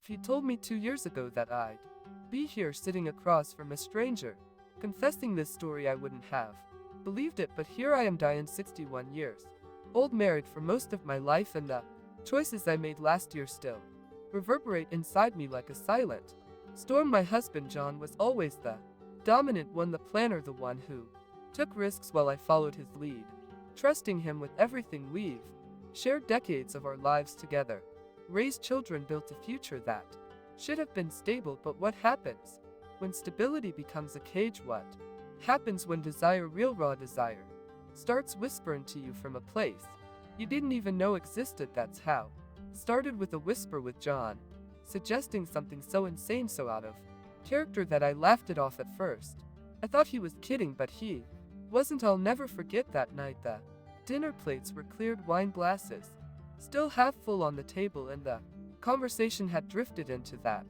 If you told me 2 years ago that I'd be here sitting across from a stranger, confessing this story, I wouldn't have believed it, but here I am dying 61 years old, married for most of my life, and the choices I made last year still reverberate inside me like a silent storm. My husband John was always the dominant one, the planner, the one who took risks while I followed his lead, trusting him with everything. We've shared decades of our lives together, raised children, built a future that should have been stable. But what happens when stability becomes a cage? What happens when desire, real raw desire, starts whispering to you from a place you didn't even know existed? That's how it started, with a whisper with John, suggesting something so insane, so out of character that I laughed it off at first. I thought he was kidding, but he wasn't. I'll never forget that night. The dinner plates were cleared, wine glasses still half full on the table, and the conversation had drifted into that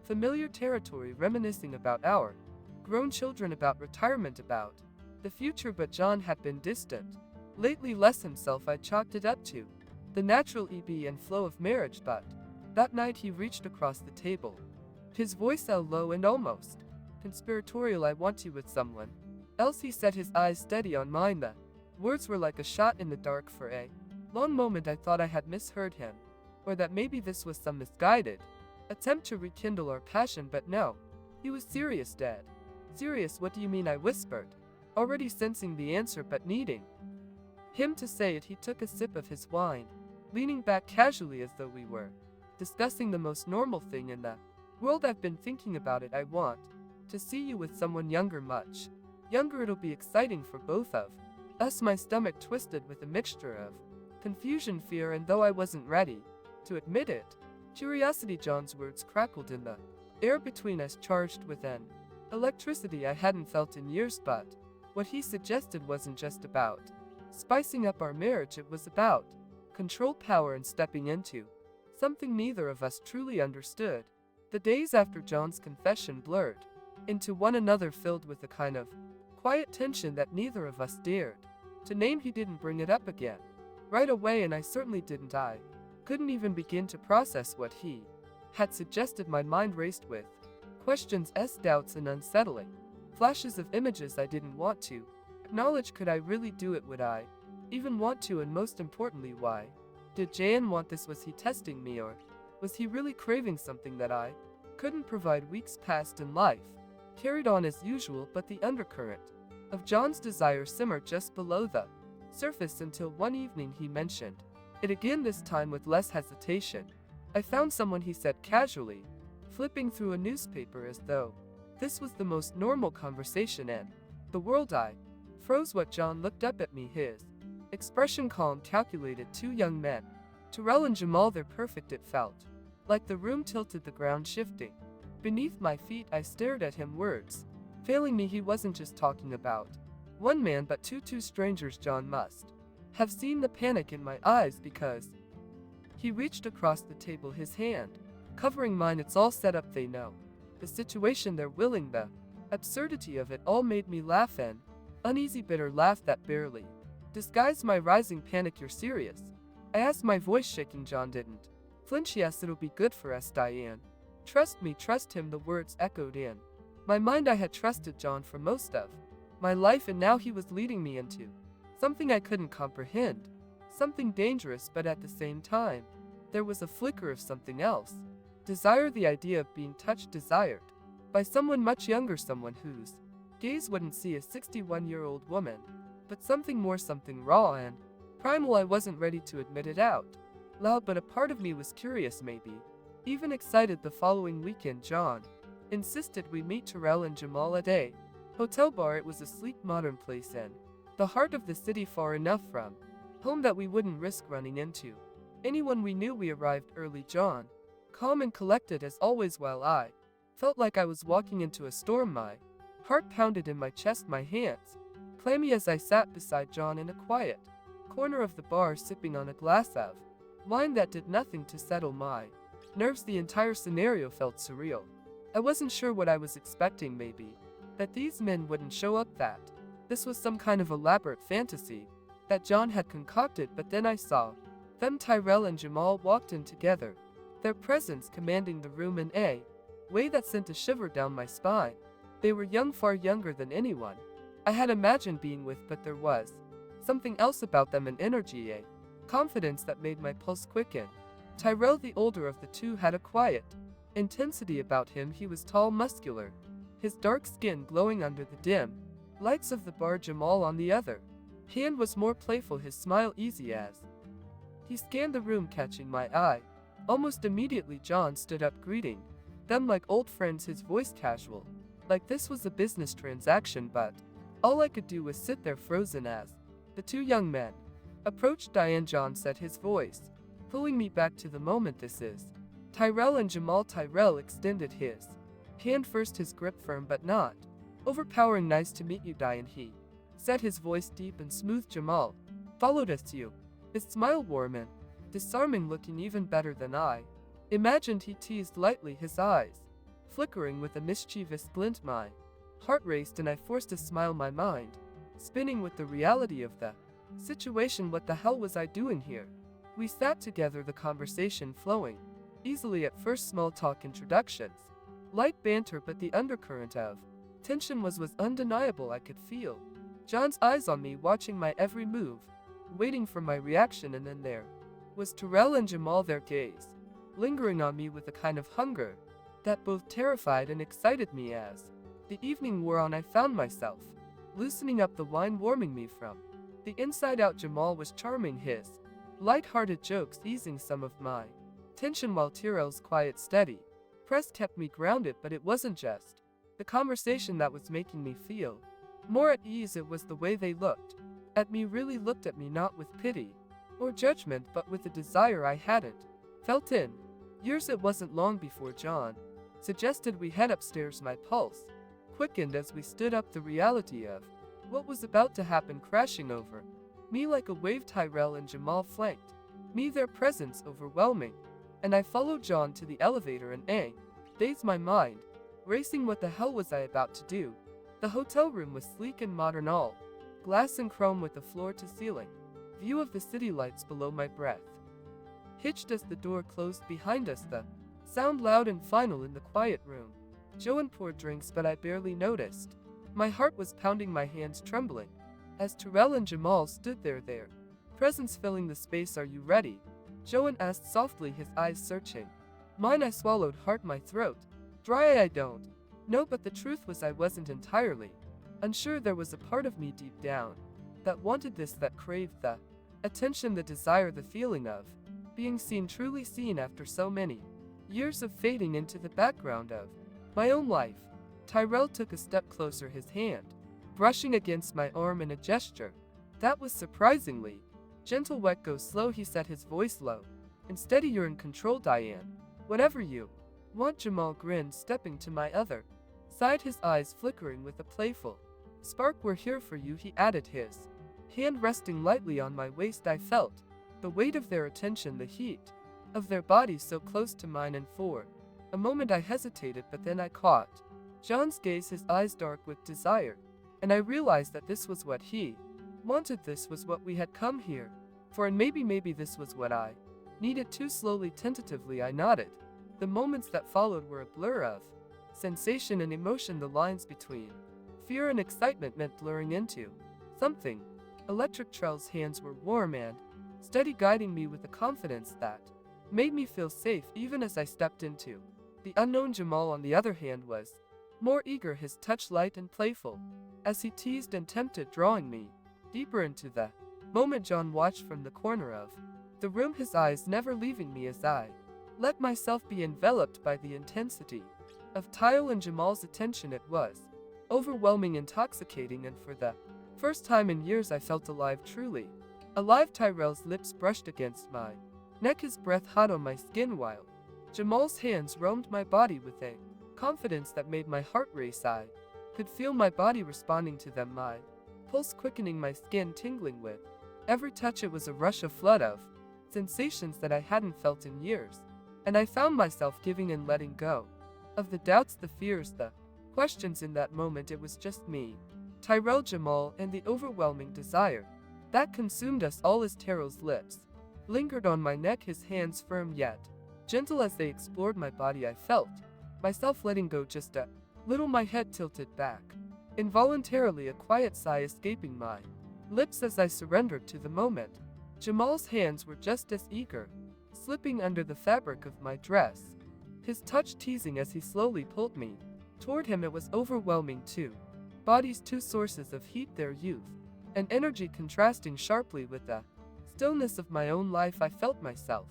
familiar territory, reminiscing about our grown children, about retirement, about the future. But John had been distant lately, less himself. I chalked it up to the natural ebb and flow of marriage. But that night he reached across the table, his voice low and almost conspiratorial. I want you with someone else, he said, his eyes steady on mine. The words were like a shot in the dark. For a long moment I thought I had misheard him, or that maybe this was some misguided attempt to rekindle our passion. But no, he was serious, dead serious. What do you mean? I whispered, already sensing the answer but needing him to say it. He took a sip of his wine, leaning back casually as though we were discussing the most normal thing in the world. I've been thinking about it. I want to see you with someone younger, much younger. It'll be exciting for both of us. My stomach twisted with a mixture of confusion, fear, and, though I wasn't ready to admit it, curiosity. John's words crackled in the air between us, charged with an electricity I hadn't felt in years. But what he suggested wasn't just about spicing up our marriage, it was about control, power, and stepping into something neither of us truly understood. The days after John's confession blurred into one another, filled with a kind of quiet tension that neither of us dared to name. He didn't bring it up again right away, and I certainly didn't. I couldn't even begin to process what he had suggested. My mind raced with questions, doubts, and unsettling flashes of images I didn't want to acknowledge. Could I really do it? Would I even want to? And most importantly, why did Jan want this? Was he testing me, or was he really craving something that I couldn't provide? Weeks passed and life carried on as usual, but the undercurrent of John's desire simmered just below the surface until one evening he mentioned it again, this time with less hesitation. I found someone, he said casually, flipping through a newspaper, as though this was the most normal conversation in the world. I froze. What? John looked up at me, his expression calm, calculated. Two young men, Terrell and Jamal, they're perfect. It felt like the room tilted, the ground shifting beneath my feet. I stared at him, words failing me. He wasn't just talking about one man, but two strangers. John must have seen the panic in my eyes, because he reached across the table, his hand covering mine. It's all set up. They know the situation. They're willing. The absurdity of it all made me laugh, an uneasy, bitter laugh that barely disguised my rising panic. You're serious? I asked, my voice shaking. John didn't flinch. Yes, it'll be good for us, Diane. Trust me, trust him. The words echoed in my mind. I had trusted John for most of my life, and now he was leading me into something I couldn't comprehend, something dangerous. But at the same time, there was a flicker of something else. Desire, the idea of being touched, desired by someone much younger, someone whose gaze wouldn't see a 61-year-old woman, but something more, something raw and primal. I wasn't ready to admit it out loud, but a part of me was curious, maybe even excited. The following weekend, John insisted we meet Terrell and Jamal at a hotel bar. It was a sleek, modern place in the heart of the city, far enough from home that we wouldn't risk running into anyone we knew. We arrived early, John calm and collected as always, while I felt like I was walking into a storm. My heart pounded in my chest, my hands clammy as I sat beside John in a quiet corner of the bar, sipping on a glass of wine that did nothing to settle my nerves. The entire scenario felt surreal. I wasn't sure what I was expecting, maybe that these men wouldn't show up, that this was some kind of elaborate fantasy that John had concocted. But then I saw them. Tyrell and Jamal walked in together, their presence commanding the room in a way that sent a shiver down my spine. They were young, far younger than anyone I had imagined being with, but there was something else about them, an energy, a confidence that made my pulse quicken. Tyrell, the older of the two, had a quiet intensity about him. He was tall, muscular, his dark skin glowing under the dim lights of the bar. Jamal, on the other hand, was more playful, his smile easy as he scanned the room, catching my eye. Almost immediately, John stood up, greeting them like old friends, his voice casual, like this was a business transaction, but all I could do was sit there frozen as the two young men approached Diane. John said, his voice pulling me back to the moment. This is Tyrell and Jamal. Tyrell extended his hand first, his grip firm but not overpowering. Nice to meet you, Diane, he said, his voice deep and smooth. Jamal followed us to you, his smile warm and disarming, looking even better than I imagined. He teased lightly, his eyes flickering with a mischievous glint. My heart raced and I forced a smile, my mind spinning with the reality of the situation. What the hell was I doing here? We sat together, the conversation flowing easily at first, small talk, introductions, light banter, but the undercurrent of tension was undeniable. I could feel John's eyes on me, watching my every move, waiting for my reaction, and then there was Tyrell and Jamal, their gaze lingering on me with a kind of hunger that both terrified and excited me. As the evening wore on, I found myself loosening up, the wine warming me from the inside out. Jamal was charming, his light-hearted jokes easing some of my tension, while Tyrell's quiet, steady press kept me grounded. But it wasn't just the conversation that was making me feel more at ease, it was the way they looked at me, really looked at me, not with pity or judgment, but with a desire I hadn't felt in years. It wasn't long before John suggested we head upstairs. My pulse quickened as we stood up, the reality of what was about to happen crashing over me like a wave. Tyrell and Jamal flanked me, their presence overwhelming, and I followed John to the elevator in a daze, my mind racing. What the hell was I about to do? The hotel room was sleek and modern, all glass and chrome, with a floor-to-ceiling view of the city lights below. My breath hitched as the door closed behind us, the sound loud and final in the quiet room. Joan poured drinks, but I barely noticed. My heart was pounding, my hands trembling, as Tyrell and Jamal stood there, their presence filling the space. Are you ready? Joan asked softly, his eyes searching mine. I swallowed hard, my throat dry. I don't know, but the truth was I wasn't entirely unsure. There was a part of me deep down that wanted this, that craved the attention, the desire, the feeling of being seen, truly seen, after so many years of fading into the background of my own life. Tyrell took a step closer, his hand brushing against my arm in a gesture that was surprisingly gentle. What, go slow, he said, his voice low and steady. You're in control, Diane. Whatever you want. Jamal grinned, stepping to my other side, his eyes flickering with a playful spark. We're here for you, he added, his hand resting lightly on my waist. I felt the weight of their attention, the heat of their bodies so close to mine, and for a moment I hesitated, but then I caught John's gaze, his eyes dark with desire, and I realized that this was what he wanted. This was what we had come here for, and maybe this was what I needed too. Slowly, tentatively, I nodded. The moments that followed were a blur of sensation and emotion, the lines between fear and excitement meant blurring into something electric. Trell's hands were warm and steady, guiding me with a confidence that made me feel safe even as I stepped into the unknown. Jamal, on the other hand, was more eager, his touch light and playful, as he teased and tempted, drawing me deeper into the moment. John watched from the corner of the room, his eyes never leaving me as I let myself be enveloped by the intensity of Tyrell and Jamal's attention. It was overwhelming, intoxicating, and for the first time in years I felt alive, truly alive. Tyrell's lips brushed against my neck, his breath hot on my skin, while Jamal's hands roamed my body with a confidence that made my heart race. I could feel my body responding to them, my pulse quickening, my skin tingling with every touch. It was a rush, a flood of sensations that I hadn't felt in years, and I found myself giving and letting go of the doubts, the fears, the questions. In that moment it was just me, Tyrell, Jamal, and the overwhelming desire that consumed us all. As Tyrell's lips lingered on my neck, his hands firm yet Gentle as they explored my body, I felt myself letting go just a little, my head tilted back. Involuntarily, a quiet sigh escaping my lips as I surrendered to the moment. Jamal's hands were just as eager, slipping under the fabric of my dress, his touch teasing as he slowly pulled me toward him. It was overwhelming too. Bodies, two sources of heat, their youth and energy contrasting sharply with the stillness of my own life. I felt myself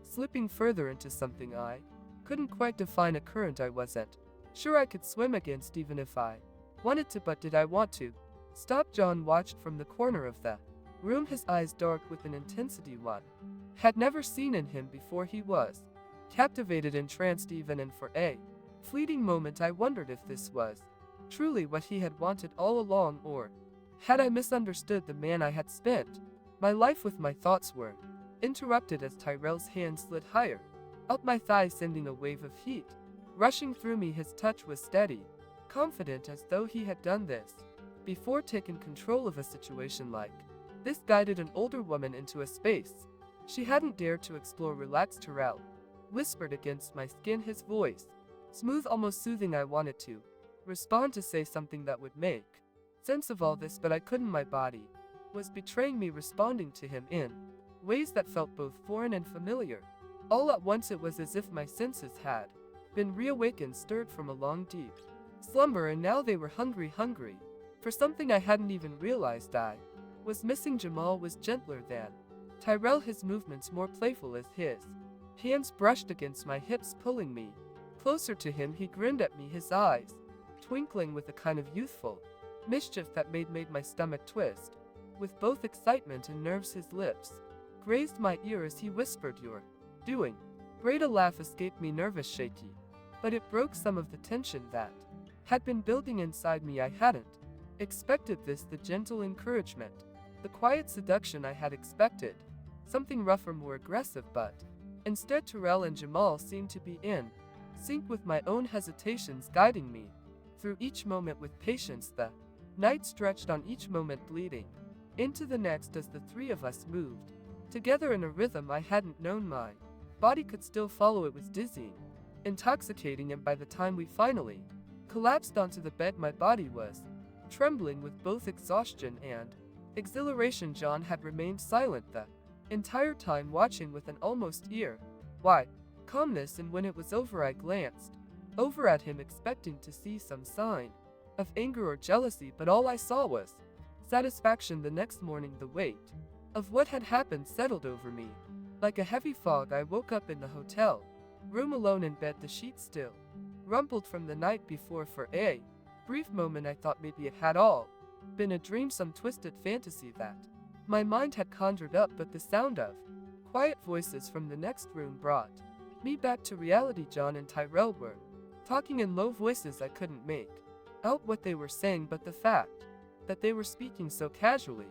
slipping further into something I couldn't quite define, a current I wasn't sure I could swim against even if I wanted to. But did I want to stop? John watched from the corner of the room, his eyes dark with an intensity one had never seen in him before. He was captivated, entranced even, and for a fleeting moment I wondered if this was truly what he had wanted all along, or had I misunderstood the man I had spent my life with? My thoughts were interrupted as Tyrell's hand slid higher up my thigh, sending a wave of heat rushing through me. His touch was steady, confident, as though he had done this before, taken control of a situation like this, guided an older woman into a space she hadn't dared to explore. Relaxed, Tyrell whispered against my skin, his voice smooth, almost soothing. I wanted to respond, to say something that would make sense of all this, but I couldn't. My body was betraying me, responding to him in ways that felt both foreign and familiar. All at once it was as if my senses had been reawakened, stirred from a long, deep slumber, and now they were hungry for something I hadn't even realized I was missing. Jamal was gentler than Tyrell, his movements more playful as his hands brushed against my hips, pulling me closer to him. He grinned at me, his eyes twinkling with a kind of youthful mischief that made my stomach twist with both excitement and nerves. His lips grazed my ear as he whispered, "You're doing great." A laugh escaped me, nervous, shaky, but it broke some of the tension that had been building inside me. I hadn't expected this, the gentle encouragement, the quiet seduction. I had expected something rougher, more aggressive, but instead Tyrell and Jamal seemed to be in sync with my own hesitations, guiding me through each moment with patience. The night stretched on, each moment bleeding into the next as the three of us moved together in a rhythm I hadn't known. My body could still follow. It was dizzying, intoxicating, and by the time we finally collapsed onto the bed, my body was trembling with both exhaustion and exhilaration. John had remained silent the entire time, watching with an almost ear-wide calmness, and when it was over I glanced over at him, expecting to see some sign of anger or jealousy, but all I saw was satisfaction. The next morning, the weight of what had happened settled over me like a heavy fog. I woke up in the hotel room alone in bed, the sheets still rumpled from the night before. For a brief moment I thought maybe it had all been a dream, some twisted fantasy that my mind had conjured up, but the sound of quiet voices from the next room brought me back to reality. John and Tyrell were talking in low voices. I couldn't make out what they were saying, but the fact that they were speaking so casually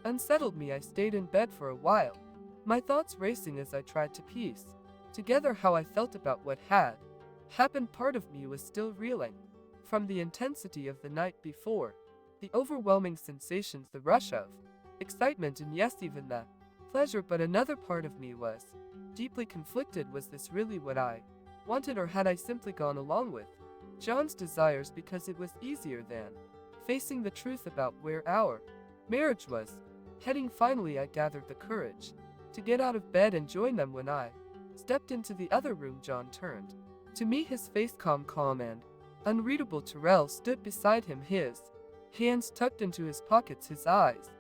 unsettled me. I stayed in bed for a while, my thoughts racing as I tried to piece together how I felt about what had happened. Part of me was still reeling from the intensity of the night before, the overwhelming sensations, the rush of excitement, and yes, even the pleasure, but another part of me was deeply conflicted. Was this really what I wanted, or had I simply gone along with John's desires because it was easier than facing the truth about where our marriage was heading? Finally, I gathered the courage to get out of bed and join them. When I stepped into the other room, John turned to me, his face calm and unreadable. Tyrell stood beside him, his hands tucked into his pockets, his eyes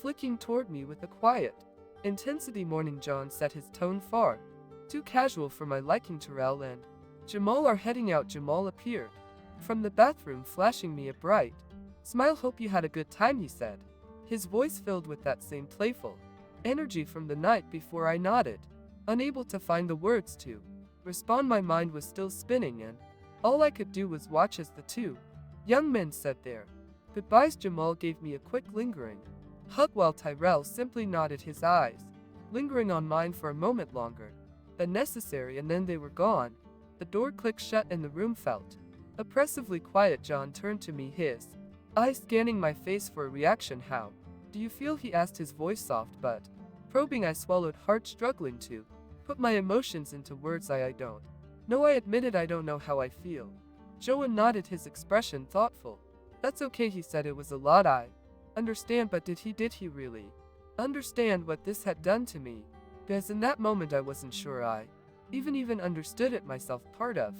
flicking toward me with a quiet intensity. Morning, John set his tone far too casual for my liking. Tyrell and Jamal are heading out. Jamal appeared from the bathroom, flashing me a bright smile. Hope you had a good time, he said, his voice filled with that same playful energy from the night before. I nodded, unable to find the words to respond. My mind was still spinning, and all I could do was watch as the two young men said their goodbyes. Jamal gave me a quick lingering hug while Tyrell simply nodded, his eyes lingering on mine for a moment longer than necessary, and then they were gone. The door clicked shut and the room felt oppressively quiet. John turned to me, his eyes scanning my face for a reaction. "How do you feel?" he asked, his voice soft but probing. I swallowed hard, struggling to Put my emotions into words I don't. No, I admitted I don't know how I feel. Joan nodded, his expression thoughtful. That's okay, he said. It was a lot, I understand, but did he really understand what this had done to me? Because in that moment I wasn't sure I even understood it myself. Part of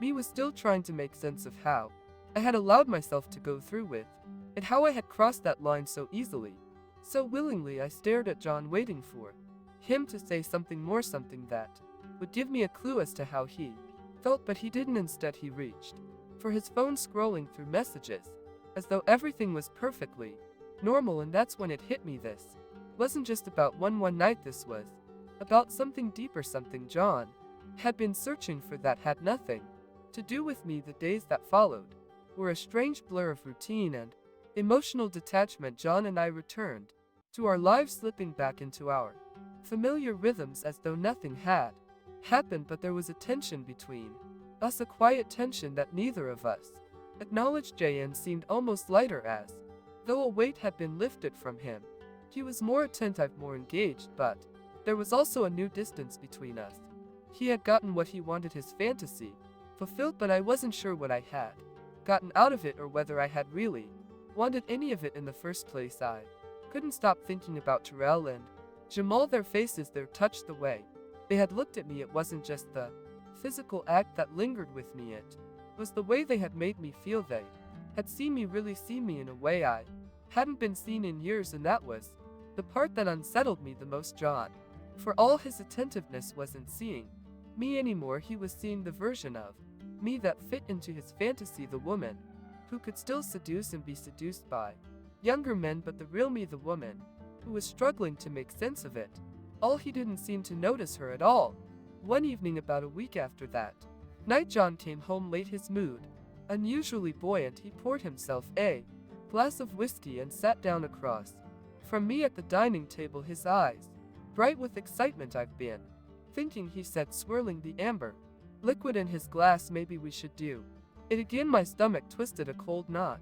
me was still trying to make sense of how I had allowed myself to go through with it, how I had crossed that line so easily, so willingly. I stared at John, waiting for him to say something more, something that would give me a clue as to how he felt, but he didn't. Instead, he reached for his phone, scrolling through messages, as though everything was perfectly normal. And that's when it hit me. This wasn't just about one night. This was about something deeper, something John had been searching for that had nothing to do with me. The days that followed were a strange blur of routine and emotional detachment. John and I returned to our lives, slipping back into our familiar rhythms as though nothing had happened, but there was a tension between us, a quiet tension that neither of us acknowledged. JN seemed almost lighter, as though a weight had been lifted from him. He was more attentive, more engaged, but there was also a new distance between us. He had gotten what he wanted, his fantasy fulfilled, but I wasn't sure what I had gotten out of it, or whether I had really wanted any of it in the first place. I couldn't stop thinking about Terrell and Jamal, their faces, their touch, the way they had looked at me. It wasn't just the physical act that lingered with me, it was the way they had made me feel. They had seen me, really seen me, in a way I hadn't been seen in years, and that was the part that unsettled me the most. John, for all his attentiveness, wasn't seeing me anymore. He was seeing the version of me that fit into his fantasy, the woman who could still seduce and be seduced by younger men, but the real me, the woman who was struggling to make sense of it all. He didn't seem to notice her at all. One evening, about a week after that night, John came home late, his mood unusually buoyant. He poured himself a glass of whiskey and sat down across from me at the dining table, his eyes bright with excitement. I've been thinking, he said, swirling the amber liquid in his glass. Maybe we should do it again. My stomach twisted, a cold knot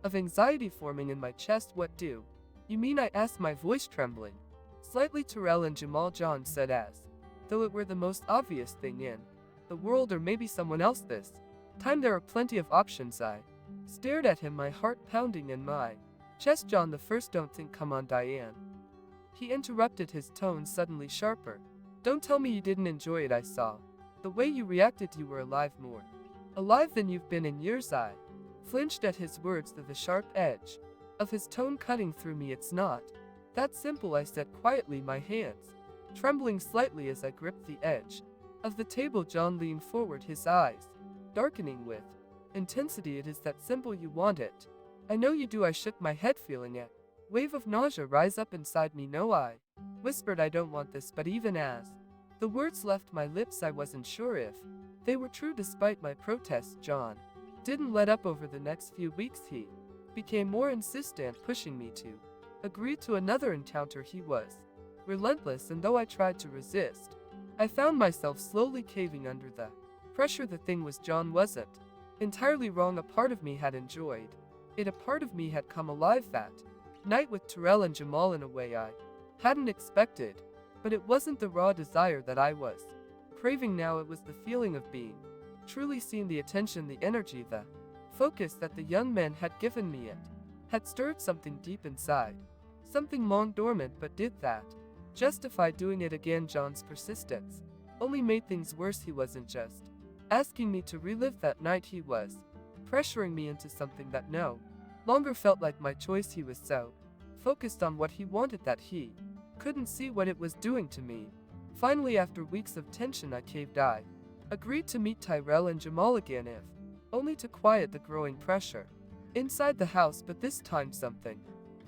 of anxiety forming in my chest. What do you mean? I asked, my voice trembling slightly. Terrell and Jamal, John said, as though it were the most obvious thing in the world, or maybe someone else. This time there are plenty of options. I stared at him, my heart pounding in my chest. John, the first, don't think. Come on, Diane. He interrupted, his tone suddenly sharper. Don't tell me you didn't enjoy it. I saw the way you reacted. You were alive, more alive than you've been in years. I flinched at his words, the sharp edge of his tone cutting through me. It's not that simple, I said quietly, my hands trembling slightly as I gripped the edge of the table. John leaned forward, his eyes darkening with intensity. It is that simple. You want it. I know you do. I shook my head, feeling a wave of nausea rise up inside me. No, I whispered, I don't want this. But even as the words left my lips, I wasn't sure if they were true. Despite my protests, John didn't let up. Over the next few weeks, he became more insistent, pushing me to agree to another encounter. He was relentless, and though I tried to resist, I found myself slowly caving under the pressure. The thing was, John wasn't entirely wrong. A part of me had enjoyed it. A part of me had come alive that night with Terrell and Jamal in a way I hadn't expected. But it wasn't the raw desire that I was craving now. It was the feeling of being truly seen, the attention, the energy, the focus that the young men had given me. It had stirred something deep inside, something long dormant. But did that justify doing it again? John's persistence only made things worse. He wasn't just asking me to relive that night. He was pressuring me into something that no longer felt like my choice. He was so focused on what he wanted that he couldn't see what it was doing to me. Finally, after weeks of tension, I caved. I agreed to meet Tyrell and Jamal again, if only to quiet the growing pressure inside the house. But this time something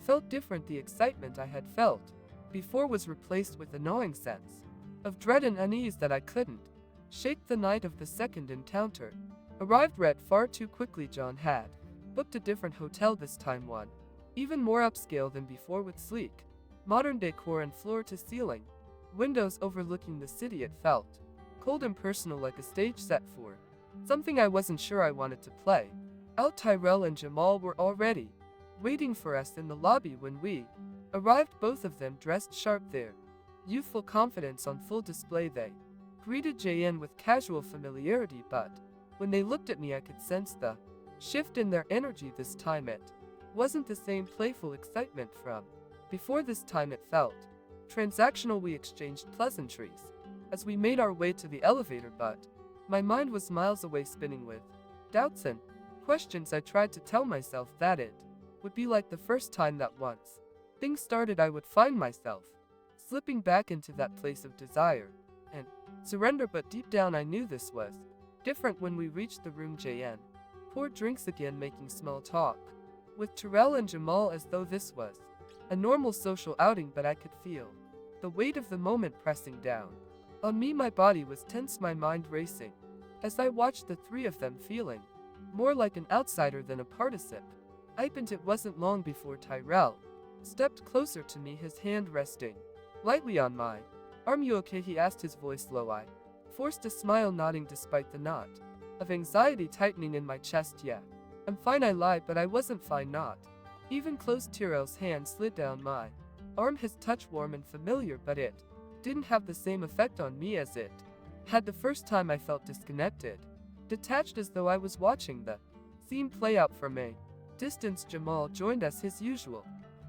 felt different. The excitement I had felt before was replaced with a gnawing sense of dread and unease that I couldn't shake. The night of the second encounter arrived red far too quickly. John had booked a different hotel, this time one even more upscale than before, with sleek modern decor and floor-to-ceiling windows overlooking the city. It felt cold and personal, like a stage set for something I wasn't sure I wanted to play out. Tyrell and Jamal were already waiting for us in the lobby when we arrived, both of them dressed sharp, their youthful confidence on full display. They greeted JN with casual familiarity, but when they looked at me I could sense the shift in their energy. This time it wasn't the same playful excitement from before. This time it felt transactional. We exchanged pleasantries as we made our way to the elevator, but my mind was miles away, spinning with doubts and questions. I tried to tell myself that it would be like the first time, that once things started I would find myself slipping back into that place of desire and surrender, but deep down I knew this was different. When we reached the room, JN poured drinks again, making small talk with Terrell and Jamal as though this was a normal social outing, but I could feel the weight of the moment pressing down on me. My body was tense, my mind racing, as I watched the three of them, feeling more like an outsider than a participe. And it wasn't long before Tyrell stepped closer to me, his hand resting lightly on my arm. You okay? He asked, his voice low. I forced a smile, nodding despite the knot of anxiety tightening in my chest. Yeah, I'm fine, I lied, but I wasn't fine. Not even close. Tyrell's hand slid down my arm, his touch warm and familiar, but it didn't have the same effect on me as it had the first time. I felt disconnected, detached, as though I was watching the scene play out from a distance. Jamal joined us, his usual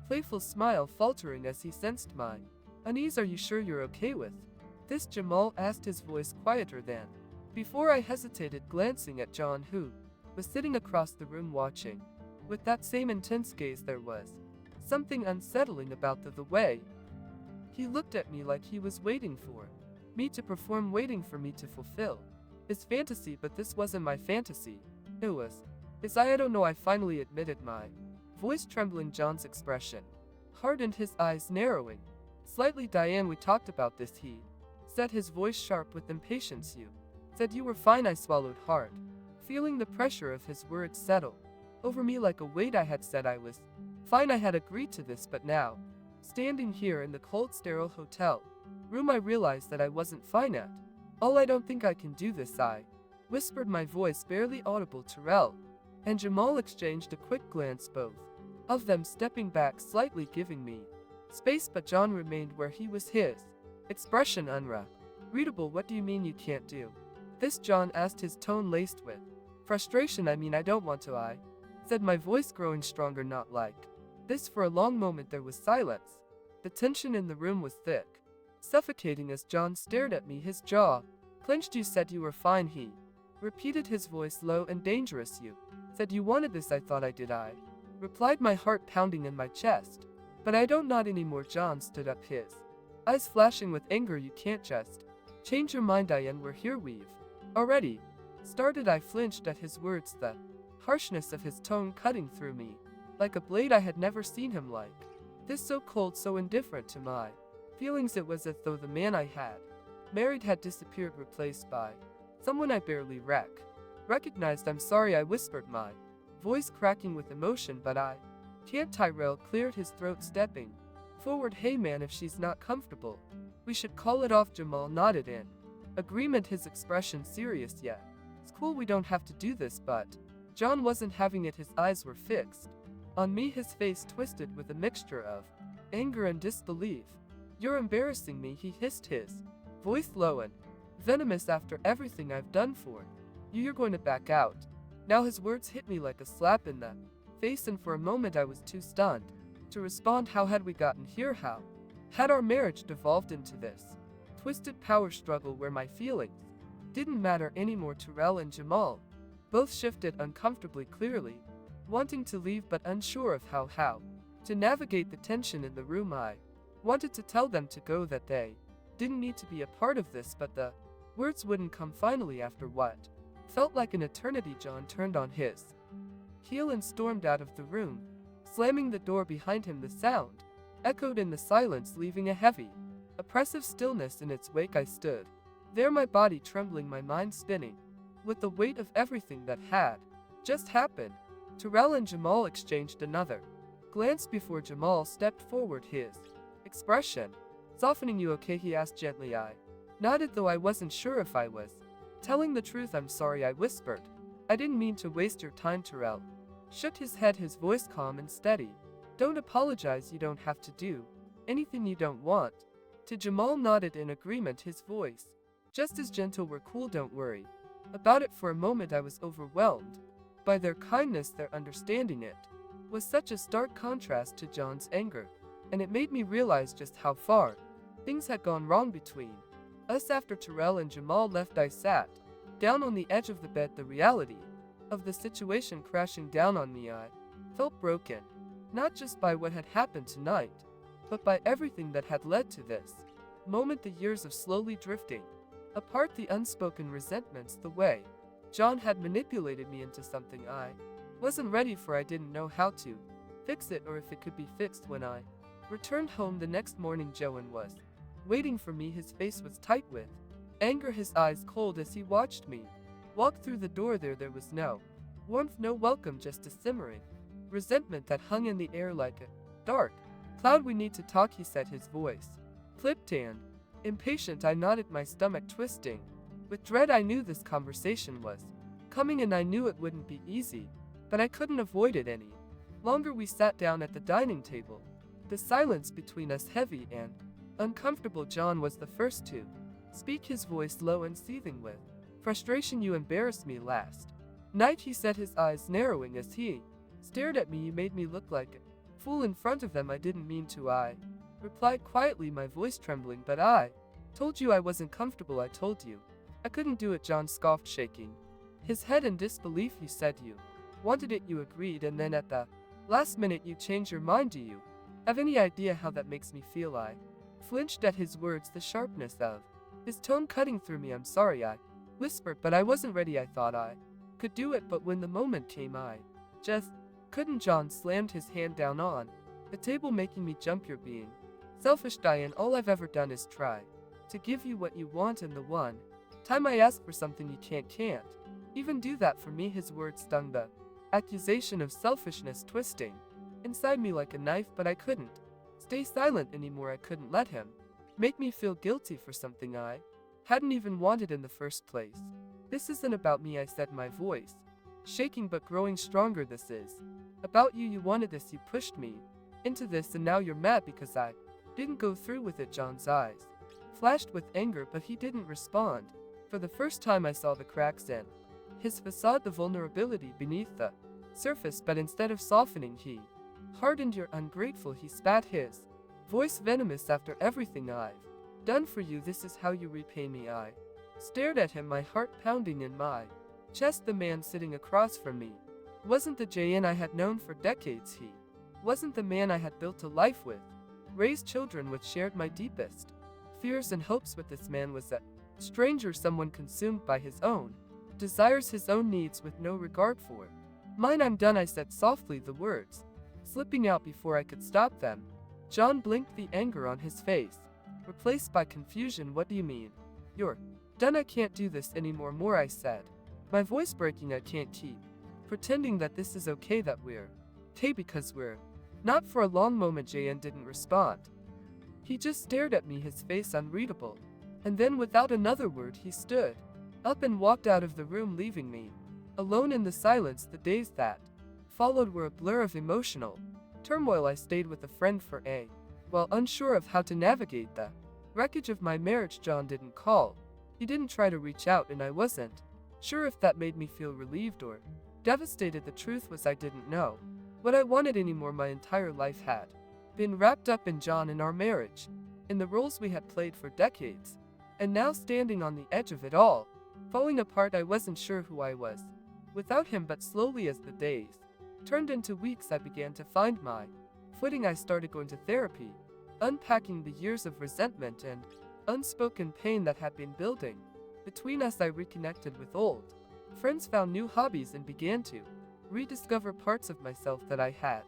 playful smile faltering as he sensed my unease. Are you sure you're okay with this? Jamal asked, his voice quieter than before. I hesitated, glancing at John, who was sitting across the room watching with that same intense gaze. There was something unsettling about the way he looked at me, like he was waiting for me to perform, waiting for me to fulfill his fantasy. But this wasn't my fantasy. It was his. I don't know, I finally admitted, my voice trembling. John's expression hardened, his eyes narrowing slightly. Diane, we talked about this, he said, his voice sharp with impatience. You said you were fine. I swallowed hard, feeling the pressure of his words settle over me like a weight. I had said I was fine, I had agreed to this, but now, standing here in the cold, sterile hotel room, I realized that I wasn't fine at all. I don't think I can do this, I whispered, my voice barely audible. Terrell and Jamal exchanged a quick glance, both of them stepping back slightly, giving me space, but John remained where he was, his expression unreadable. What do you mean you can't do this? John asked, his tone laced with frustration. I mean, I don't want to, I said, my voice growing stronger. Not like this. For a long moment there was silence. The tension in the room was thick, suffocating, as John stared at me, his jaw clenched. You said you were fine, he repeated, his voice low and dangerous. You said you wanted this. I thought I did, I replied, my heart pounding in my chest. But I don't, not anymore. John stood up, his eyes flashing with anger. You can't just change your mind, Diane. We're here. We've already started. I flinched at his words, the harshness of his tone cutting through me like a blade. I had never seen him like this, so cold, so indifferent to my feelings. It was as though the man I had married had disappeared, replaced by someone I barely recognized. I'm sorry, I whispered, my voice cracking with emotion, but I can't. Tyrell cleared his throat, stepping forward. Hey man, if she's not comfortable, we should call it off. Jamal nodded in agreement, his expression serious. Yeah, it's cool, we don't have to do this. But John wasn't having it. His eyes were fixed on me, his face twisted with a mixture of anger and disbelief. You're embarrassing me, he hissed, his voice low and venomous. After everything I've done for you, you're going to back out now? His words hit me like a slap in the face, and for a moment I was too stunned to respond. How had we gotten here? How had our marriage devolved into this twisted power struggle where my feelings didn't matter anymore? Terrell and Jamal both shifted uncomfortably, clearly wanting to leave but unsure of how to navigate the tension in the room. I wanted to tell them to go, that they didn't need to be a part of this, but the words wouldn't come. Finally, after what felt like an eternity, John turned on his heel and stormed out of the room, slamming the door behind him. The sound echoed in the silence, leaving a heavy, oppressive stillness in its wake. I stood there, my body trembling, my mind spinning with the weight of everything that had just happened. Terrell and Jamal exchanged another glance before Jamal stepped forward, his expression softening. You okay? He asked gently. I nodded, though I wasn't sure if I was telling the truth. I'm sorry, I whispered. I didn't mean to waste your time. Terrell shook his head, his voice calm and steady. Don't apologize, you don't have to do anything you don't want To Jamal nodded in agreement, his voice just as gentle. We're cool, don't worry about it. For a moment I was overwhelmed by their kindness. Their understanding it was such a stark contrast to John's anger, and it made me realize just how far things had gone wrong between us. After Terrell and Jamal left, I sat down on the edge of the bed, the reality of the situation crashing down on me. I felt broken, not just by what had happened tonight, but by everything that had led to this moment. The years of slowly drifting apart, the unspoken resentments, the way John had manipulated me into something I wasn't ready for. I didn't know how to fix it or if it could be fixed. When I returned home the next morning, Joan was waiting for me. His face was tight with anger, his eyes cold as he watched me walk through the door. There was no warmth, no welcome, just a simmering resentment that hung in the air like a dark cloud. We need to talk, he said, his voice clipped and impatient. I nodded, my stomach twisting with dread. I knew this conversation was coming, and I knew it wouldn't be easy, but I couldn't avoid it any longer. We sat down at the dining table, the silence between us heavy and uncomfortable. John was the first to speak, his voice low and seething with frustration. You embarrassed me last night, he said, his eyes narrowing as he stared at me. You made me look like a fool in front of them. I didn't mean to, I replied quietly, my voice trembling. But I told you I wasn't comfortable. I told you I couldn't do it. John scoffed, shaking his head in disbelief. You said you wanted it, you agreed, and then at the last minute you changed your mind. Do you have any idea how that makes me feel? I flinched at his words, the sharpness of his tone cutting through me. I'm sorry, I whispered, but I wasn't ready. I thought I could do it, but when the moment came I just couldn't. John slammed his hand down on the table, making me jump. You're being selfish, Diane. All I've ever done is try to give you what you want, and the one time I ask for something you can't even do that for me. His words stung, the accusation of selfishness twisting inside me like a knife, but I couldn't stay silent anymore. I couldn't let him make me feel guilty for something I hadn't even wanted in the first place. This isn't about me, I said, my voice shaking but growing stronger. This is about you. You wanted this, you pushed me into this, and now you're mad because I didn't go through with it. John's eyes flashed with anger, but he didn't respond. For the first time I saw the cracks in his facade, the vulnerability beneath the surface, but instead of softening he hardened. You're ungrateful, he spat, his voice venomous. After everything I've done for you, this is how you repay me. I stared at him, my heart pounding in my chest. The man sitting across from me wasn't the JN I had known for decades. He wasn't the man I had built a life with, raised children with, shared my deepest fears and hopes with. This man was a stranger, someone consumed by his own desires, his own needs, with no regard for mine. I'm done, I said softly, the words slipping out before I could stop them. John blinked, the anger on his face replaced by confusion. What do you mean? You're done? I can't do this anymore. More, I said, my voice breaking. I can't keep pretending that this is okay, that we're okay because we're not. For a long moment JN didn't respond. He just stared at me, his face unreadable. And then without another word he stood up and walked out of the room, leaving me alone in the silence. The days that followed were a blur of emotional turmoil. I stayed with a friend for a while, unsure of how to navigate the wreckage of my marriage. John didn't call, he didn't try to reach out, and I wasn't sure if that made me feel relieved or devastated. The truth was I didn't know what I wanted anymore. My entire life had been wrapped up in John and our marriage, in the roles we had played for decades, and now standing on the edge of it all, falling apart, I wasn't sure who I was without him. But slowly, as the days turned into weeks, I began to find my footing. I started going to therapy, unpacking the years of resentment and unspoken pain that had been building between us. I reconnected with old friends, found new hobbies, and began to rediscover parts of myself that I had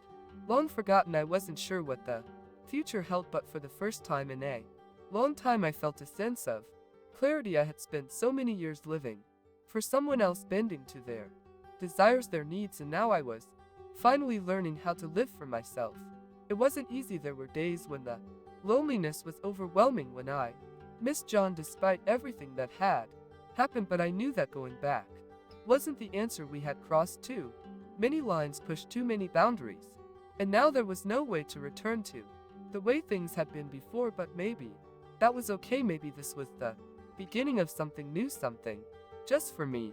long forgotten. I wasn't sure what the future held, but for the first time in a long time I felt a sense of clarity. I had spent so many years living for someone else, bending to their desires, their needs, and now I was finally learning how to live for myself. It wasn't easy. There were days when the loneliness was overwhelming, when I missed John despite everything that had happened, but I knew that going back wasn't the answer. We had crossed too many lines, pushed too many boundaries, and now there was no way to return to the way things had been before. But maybe That was okay, maybe this was the beginning of something new, something just for me.